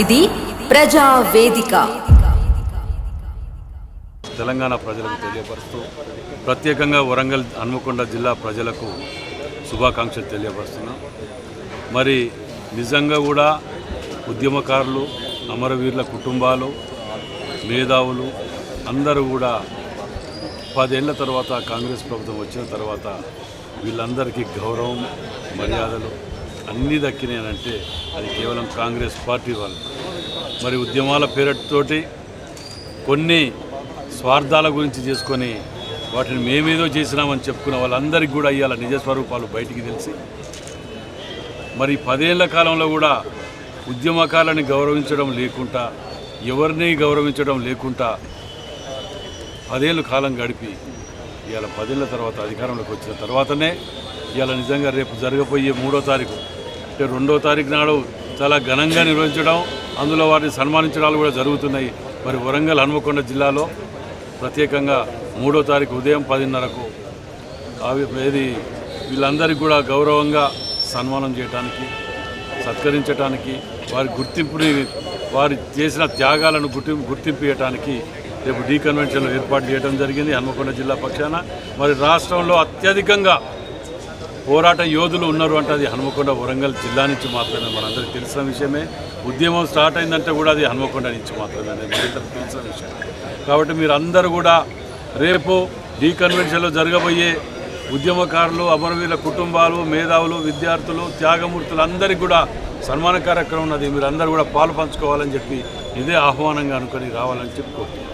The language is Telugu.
ఇది ప్రజా వేదిక. తెలంగాణ ప్రజలకు తెలియపరుస్తూ ప్రత్యేకంగా వరంగల్ హన్మకొండ జిల్లా ప్రజలకు శుభాకాంక్షలు తెలియపరుస్తున్నాం. మరి నిజంగా కూడా ఉద్యమకారులు, అమరవీరుల కుటుంబాలు, మేధావులు అందరూ కూడా 10 ఏళ్ల తర్వాత కాంగ్రెస్ ప్రభుత్వం వచ్చిన తర్వాత వీళ్ళందరికీ గౌరవం, మర్యాదలు అన్నీ దక్కినాయంటే అది కేవలం కాంగ్రెస్ పార్టీ వాళ్ళు. మరి ఉద్యమాల పేరుతోటి కొన్ని స్వార్థాల గురించి చేసుకొని వాటిని మేమేదో చేసినామని చెప్పుకున్న వాళ్ళందరికీ కూడా ఇవాళ నిజస్వరూపాలు బయటికి తెలిసి మరి 10 ఏళ్ల కాలంలో కూడా ఉద్యమకారులని గౌరవించడం లేకుండా, ఎవరిని గౌరవించడం లేకుండా 10 ఏళ్ళ కాలం గడిపి ఇవాళ 10 ఏళ్ల తర్వాత అధికారంలోకి వచ్చిన తర్వాతనే ఇవాళ నిజంగా రేపు జరగబోయే 3వ తారీఖు అంటే 2వ తారీఖు నాడు చాలా ఘనంగా నిర్వహించడం, అందులో వారిని సన్మానించడాలు కూడా జరుగుతున్నాయి. మరి వరంగల్ హన్మకొండ జిల్లాలో ప్రత్యేకంగా 3వ తారీఖు ఉదయం 10:30కు వీళ్ళందరికీ కూడా గౌరవంగా సన్మానం చేయడానికి, సత్కరించడానికి, వారి గుర్తింపుని, వారి చేసిన త్యాగాలను గుర్తింపు ఇవ్వడానికి రేపు డీ కన్వెన్షన్లో ఏర్పాటు చేయడం జరిగింది హన్మకొండ జిల్లా పక్షాన. మరి రాష్ట్రంలో అత్యధికంగా పోరాట యోధులు ఉన్నారు అంటే అది హన్మకొండ వరంగల్ జిల్లా నుంచి మాత్రమే. మనందరికీ తెలిసిన విషయమే. ఉద్యమం స్టార్ట్ అయిందంటే కూడా అది హన్మకొండ నుంచి మాత్రమే అనేది మనందరికీ తెలిసిన విషయం. కాబట్టి మీరు అందరూ కూడా రేపు డీ కన్వెన్షన్లో జరగబోయే ఉద్యమకారులు, అమరవీరుల కుటుంబాలు, మేధావులు, విద్యార్థులు, త్యాగమూర్తులు అందరికీ కూడా సన్మాన కార్యక్రమం ఉన్నది. మీరు అందరూ కూడా పాలు పంచుకోవాలని చెప్పి ఇదే ఆహ్వానంగా అనుకొని రావాలని చెప్పి కోరుతున్నాను.